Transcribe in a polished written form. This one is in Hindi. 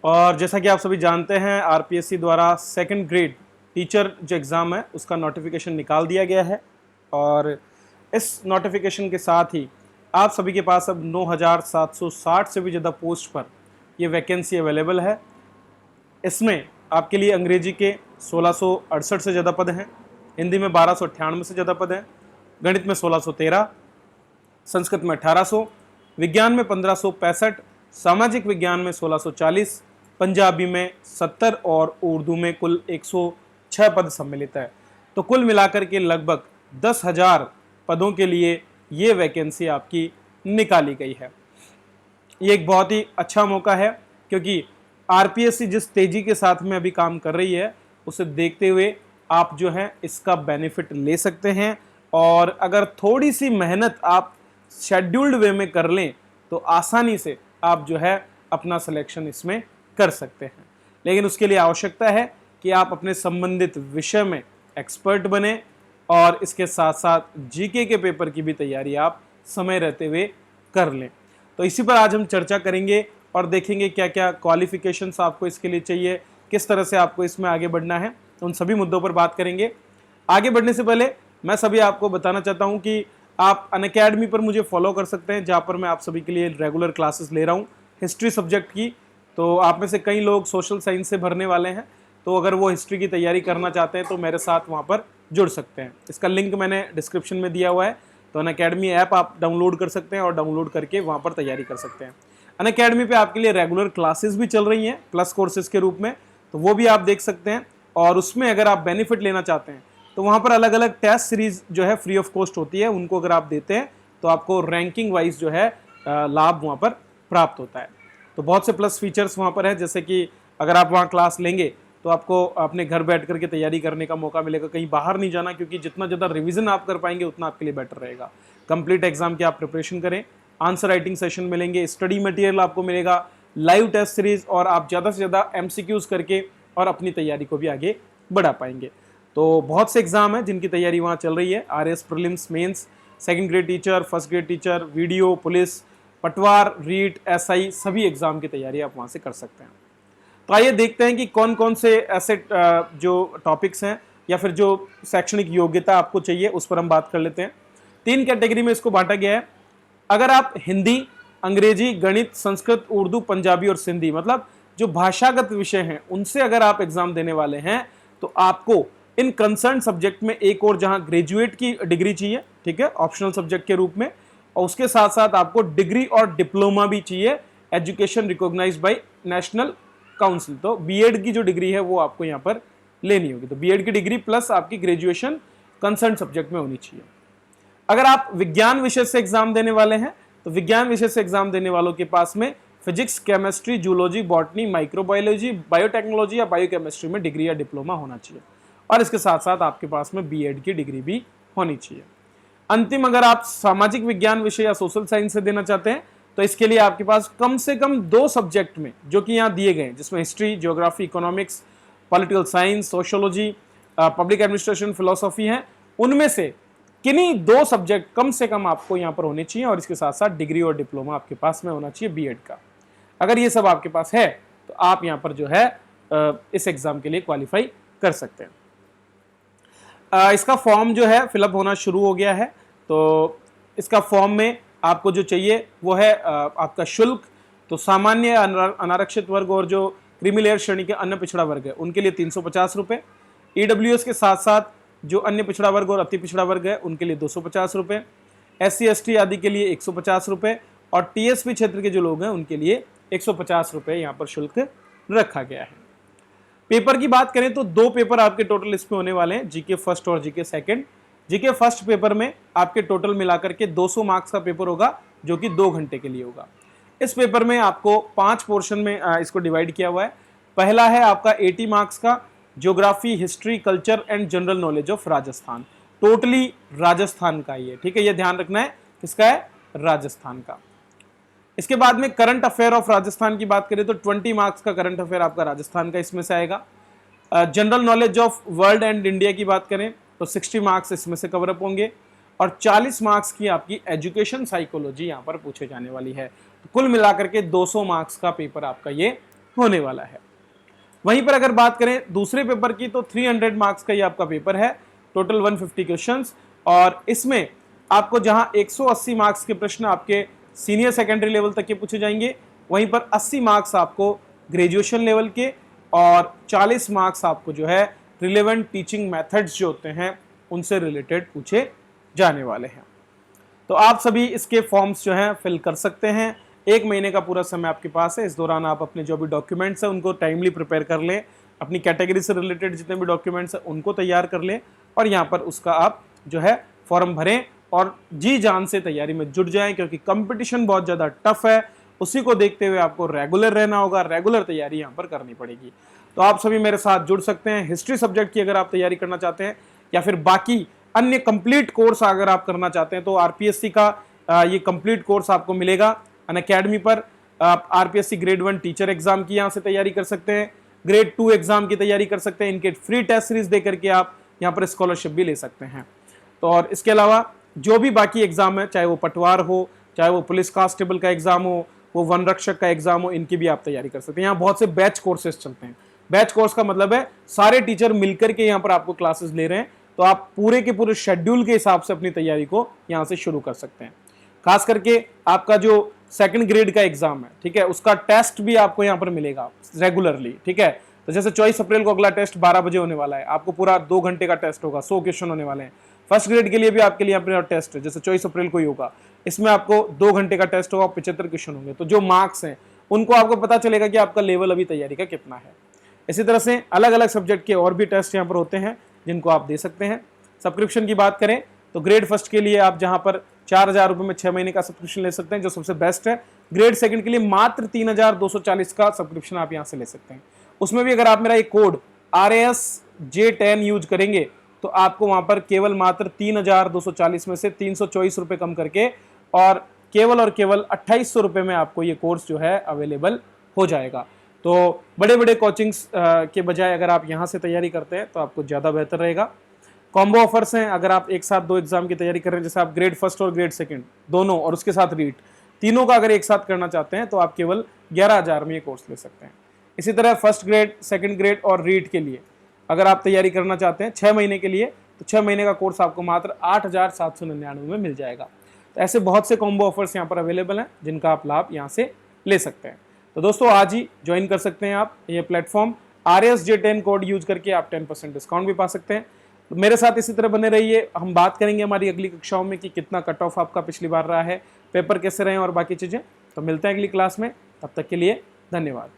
और जैसा कि आप सभी जानते हैं, आरपीएससी द्वारा सेकंड ग्रेड टीचर जो एग्ज़ाम है उसका नोटिफिकेशन निकाल दिया गया है। और इस नोटिफिकेशन के साथ ही आप सभी के पास अब 9,760 से भी ज़्यादा पोस्ट पर ये वैकेंसी अवेलेबल है। इसमें आपके लिए अंग्रेजी के 1668 से ज़्यादा पद हैं, हिंदी में 1298 से ज़्यादा पद हैं, गणित में 1613, संस्कृत में 1800, विज्ञान में 1565, सामाजिक विज्ञान में 1640, पंजाबी में 70 और उर्दू में कुल 106 पद सम्मिलित है। तो कुल मिलाकर के लगभग 10,000 पदों के लिए ये वैकेंसी आपकी निकाली गई है। ये एक बहुत ही अच्छा मौका है, क्योंकि आरपीएससी जिस तेजी के साथ में अभी काम कर रही है उसे देखते हुए आप जो है इसका बेनिफिट ले सकते हैं। और अगर थोड़ी सी मेहनत आप शेड्यूल्ड वे में कर लें तो आसानी से आप जो है अपना सिलेक्शन इसमें कर सकते हैं। लेकिन उसके लिए आवश्यकता है कि आप अपने संबंधित विषय में एक्सपर्ट बने और इसके साथ साथ जीके के पेपर की भी तैयारी आप समय रहते हुए कर लें। तो इसी पर आज हम चर्चा करेंगे और देखेंगे क्या क्या क्वालिफिकेशंस आपको इसके लिए चाहिए, किस तरह से आपको इसमें आगे बढ़ना है, उन सभी मुद्दों पर बात करेंगे। आगे बढ़ने से पहले मैं सभी आपको बताना चाहता हूं कि आप अनअकैडमी पर मुझे फॉलो कर सकते हैं, जहां पर मैं आप सभी के लिए रेगुलर क्लासेस ले रहा हूं हिस्ट्री सब्जेक्ट की। तो आप में से कई लोग सोशल साइंस से भरने वाले हैं, तो अगर वो हिस्ट्री की तैयारी करना चाहते हैं तो मेरे साथ वहाँ पर जुड़ सकते हैं। इसका लिंक मैंने डिस्क्रिप्शन में दिया हुआ है। तो अनअकैडमी ऐप आप डाउनलोड कर सकते हैं और डाउनलोड करके वहाँ पर तैयारी कर सकते हैं। अनअकैडमी पे आपके लिए रेगुलर क्लासेस भी चल रही हैं प्लस कोर्सेज के रूप में, तो वो भी आप देख सकते हैं। और उसमें अगर आप बेनिफिट लेना चाहते हैं तो वहाँ पर अलग अलग टेस्ट सीरीज जो है फ्री ऑफ कॉस्ट होती है, उनको अगर आप देते हैं तो आपको रैंकिंग वाइज जो है लाभ वहाँ पर प्राप्त होता है। तो बहुत से प्लस फीचर्स वहाँ पर है, जैसे कि अगर आप वहाँ क्लास लेंगे तो आपको अपने घर बैठ करके तैयारी करने का मौका मिलेगा, कहीं बाहर नहीं जाना, क्योंकि जितना ज़्यादा रिवीजन आप कर पाएंगे उतना आपके लिए बेटर रहेगा। कंप्लीट एग्जाम की आप प्रिपरेशन करें, आंसर राइटिंग सेशन मिलेंगे, स्टडी मटेरियल आपको मिलेगा, लाइव टेस्ट सीरीज, और आप ज़्यादा से ज़्यादा एमसीक्यूज करके और अपनी तैयारी को भी आगे बढ़ा पाएंगे। तो बहुत से एग्जाम हैं जिनकी तैयारी वहाँ चल रही है, RS prelims, mains, second grade teacher, first grade teacher, video, police, Patwar, REET, SI, सभी एग्जाम की तैयारी आप वहाँ से कर सकते हैं। तो आइए देखते हैं कि कौन कौन से ऐसे जो टॉपिक्स हैं या फिर जो शैक्षणिक योग्यता आपको चाहिए उस पर हम बात कर लेते हैं। 3 कैटेगरी में इसको बांटा गया है। अगर आप हिंदी, अंग्रेजी, गणित, संस्कृत, उर्दू, पंजाबी और सिंधी, मतलब जो भाषागत विषय हैं उनसे अगर आप एग्जाम देने वाले हैं तो आपको इन कंसर्न सब्जेक्ट में एक और जहां ग्रेजुएट की डिग्री चाहिए, ठीक है, ऑप्शनल सब्जेक्ट के रूप में, और उसके साथ साथ आपको डिग्री और डिप्लोमा भी चाहिए, education recognized by national council. तो बीएड की जो डिग्री है वो आपको यहाँ पर लेनी होगी। तो बीएड की डिग्री प्लस आपकी ग्रेजुएशन कंसर्न सब्जेक्ट में होनी चाहिए। अगर आप विज्ञान विषय से एग्जाम देने वाले हैं तो विज्ञान विषय से एग्जाम देने वालों के पास में physics, chemistry, zoology, botany, microbiology, biotechnology या बायोकेमिस्ट्री में डिग्री या डिप्लोमा होना चाहिए, और इसके साथ साथ आपके पास में बीएड की डिग्री भी होनी चाहिए। अंतिम, अगर आप सामाजिक विज्ञान विषय या सोशल साइंस से देना चाहते हैं तो इसके लिए आपके पास कम से कम 2 सब्जेक्ट में, जो कि यहाँ दिए गए हैं, जिसमें history, geography, economics, political science, sociology, public administration, philosophy हैं, उनमें से किन्हीं 2 सब्जेक्ट कम से कम आपको यहाँ पर होने चाहिए, और इसके साथ साथ डिग्री और डिप्लोमा आपके पास में होना चाहिए बीएड का। अगर ये सब आपके पास है तो आप यहाँ पर जो है इस एग्जाम के लिए क्वालिफाई कर सकते हैं। इसका फॉर्म जो है फिलअप होना शुरू हो गया है। तो इसका फॉर्म में आपको जो चाहिए वो है आपका शुल्क। तो सामान्य, अनारक्षित वर्ग और जो क्रीमी लेयर श्रेणी के अन्य पिछड़ा वर्ग है उनके लिए 350 रुपये, ईडब्ल्यूएस के साथ साथ जो अन्य पिछड़ा वर्ग और अति पिछड़ा वर्ग है उनके लिए 250 रुपये, एससी एसटी आदि के लिए 150 रुपये, और टीएसपी क्षेत्र के जो लोग हैं उनके लिए 150 रुपये यहाँ पर शुल्क रखा गया है। पेपर की बात करें तो 2 पेपर आपके टोटल इसमें होने वाले हैं, जीके फर्स्ट और GK second. GK first paper में आपके टोटल मिलाकर के 200 मार्क्स का पेपर होगा, जो कि 2 घंटे के लिए होगा। इस पेपर में आपको 5 पोर्शन में इसको डिवाइड किया हुआ है। पहला है आपका 80 मार्क्स का geography, history, culture and general knowledge of Rajasthan. Totally Rajasthan का ही है, ठीक है, ये ध्यान रखना है, किसका है, राजस्थान का। इसके बाद में करंट अफेयर ऑफ राजस्थान की बात करें तो 20 मार्क्स का करंट अफेयर आपका राजस्थान का इसमें से आएगा। General knowledge of world and India की बात करें तो 60 मार्क्स इसमें से कवर अप होंगे, और 40 मार्क्स की आपकी एजुकेशन साइकोलॉजी यहाँ पर पूछे जाने वाली है। तो कुल मिलाकर के 200 मार्क्स का पेपर आपका ये होने वाला है। वहीं पर अगर बात करें दूसरे पेपर की तो 300 मार्क्स का ये आपका पेपर है, टोटल 150 क्वेश्चंस, और इसमें आपको जहां 180 मार्क्स के प्रश्न आपके सीनियर सेकेंडरी लेवल तक के पूछे जाएंगे, वहीं पर 80 मार्क्स आपको ग्रेजुएशन लेवल के और 40 मार्क्स आपको जो है रिलेवेंट टीचिंग मेथड्स जो होते हैं उनसे रिलेटेड पूछे जाने वाले हैं। तो आप सभी इसके फॉर्म्स जो हैं फिल कर सकते हैं। 1 महीने का पूरा समय आपके पास है। इस दौरान आप अपने जो भी डॉक्यूमेंट्स हैं उनको टाइमली प्रिपेयर कर लें, अपनी कैटेगरी से रिलेटेड जितने भी डॉक्यूमेंट्स हैं उनको तैयार कर लें, और यहाँ पर उसका आप जो है फॉर्म भरें और जी जान से तैयारी में जुट जाएं, क्योंकि कंपटीशन बहुत ज़्यादा टफ है। उसी को देखते हुए आपको रेगुलर रहना होगा, रेगुलर तैयारी यहाँ पर करनी पड़ेगी। तो आप सभी मेरे साथ जुड़ सकते हैं। हिस्ट्री सब्जेक्ट की अगर आप तैयारी करना चाहते हैं या फिर बाकी अन्य कंप्लीट कोर्स अगर आप करना चाहते हैं तो आरपीएससी का ये कंप्लीट कोर्स आपको मिलेगा अनअकैडमी पर। आप आरपीएससी ग्रेड 1 टीचर एग्जाम की यहाँ से तैयारी कर सकते हैं, ग्रेड 2 एग्जाम की तैयारी कर सकते हैं। इनके फ्री टेस्ट सीरीज दे करके आप यहाँ पर स्कॉलरशिप भी ले सकते हैं। तो और इसके अलावा जो भी बाकी एग्जाम है, चाहे वो पटवार हो, चाहे वो पुलिस कांस्टेबल का एग्जाम हो, वो वन रक्षक का एग्जाम हो, इनकी भी आप तैयारी कर सकते हैं। यहाँ बहुत से बैच कोर्सेज चलते हैं। बैच कोर्स का मतलब है सारे टीचर मिलकर के यहाँ पर आपको क्लासेस ले रहे हैं, तो आप पूरे के पूरे शेड्यूल के हिसाब से अपनी तैयारी को यहाँ से शुरू कर सकते हैं। खास करके आपका जो सेकंड ग्रेड का एग्जाम है, ठीक है, उसका टेस्ट भी आपको यहाँ पर मिलेगा रेगुलरली, ठीक है। तो जैसे 24 अप्रैल को अगला टेस्ट 12 बजे होने वाला है, आपको पूरा 2 घंटे का टेस्ट होगा, 100 क्वेश्चन होने वाले हैं। फर्स्ट ग्रेड के लिए भी आपके लिए यहाँ पर टेस्ट है, जैसे 24 अप्रैल को ही होगा, इसमें आपको 2 घंटे का टेस्ट होगा, 75 क्वेश्चन होंगे। तो जो मार्क्स हैं उनको आपको पता चलेगा कि आपका लेवल अभी तैयारी का कितना है। इसी तरह से अलग अलग सब्जेक्ट के और भी टेस्ट यहाँ पर होते हैं जिनको आप दे सकते हैं। सब्सक्रिप्शन की बात करें तो ग्रेड फर्स्ट के लिए आप जहां पर 4,000 रुपये में 6 महीने का सब्सक्रिप्शन ले सकते हैं, जो सबसे बेस्ट है। ग्रेड सेकंड के लिए मात्र 3,240 का सब्सक्रिप्शन आप यहां से ले सकते हैं। उसमें भी अगर आप मेरा एक कोड RASJ10 यूज करेंगे तो आपको वहां पर केवल मात्र 3,240 में से 324 रुपये कम करके और केवल 2,800 रुपये में आपको ये कोर्स जो है अवेलेबल हो जाएगा। तो बड़े बड़े कोचिंग्स के बजाय अगर आप यहाँ से तैयारी करते हैं तो आपको ज़्यादा बेहतर रहेगा। कॉम्बो ऑफर्स हैं, अगर आप एक साथ 2 एग्जाम की तैयारी कर रहे हैं, जैसे आप ग्रेड फर्स्ट और ग्रेड सेकंड दोनों और उसके साथ रीट तीनों का अगर एक साथ करना चाहते हैं तो आप केवल 11,000 में ये कोर्स ले सकते हैं। इसी तरह फर्स्ट ग्रेड, सेकंड ग्रेड और रीट के लिए अगर आप तैयारी करना चाहते हैं 6 महीने के लिए, तो 6 महीने का कोर्स आपको मात्र 8,799 में मिल जाएगा। तो ऐसे बहुत से कॉम्बो ऑफर्स यहाँ पर अवेलेबल हैं जिनका आप लाभ यहाँ से ले सकते हैं। तो दोस्तों आज ही ज्वाइन कर सकते हैं आप ये प्लेटफॉर्म। RASJ10 कोड यूज करके आप 10% डिस्काउंट भी पा सकते हैं। तो मेरे साथ इसी तरह बने रहिए। हम बात करेंगे हमारी अगली कक्षाओं में कि कितना कट ऑफ आपका पिछली बार रहा है, पेपर कैसे रहे और बाकी चीज़ें। तो मिलते हैं अगली क्लास में, तब तक के लिए धन्यवाद।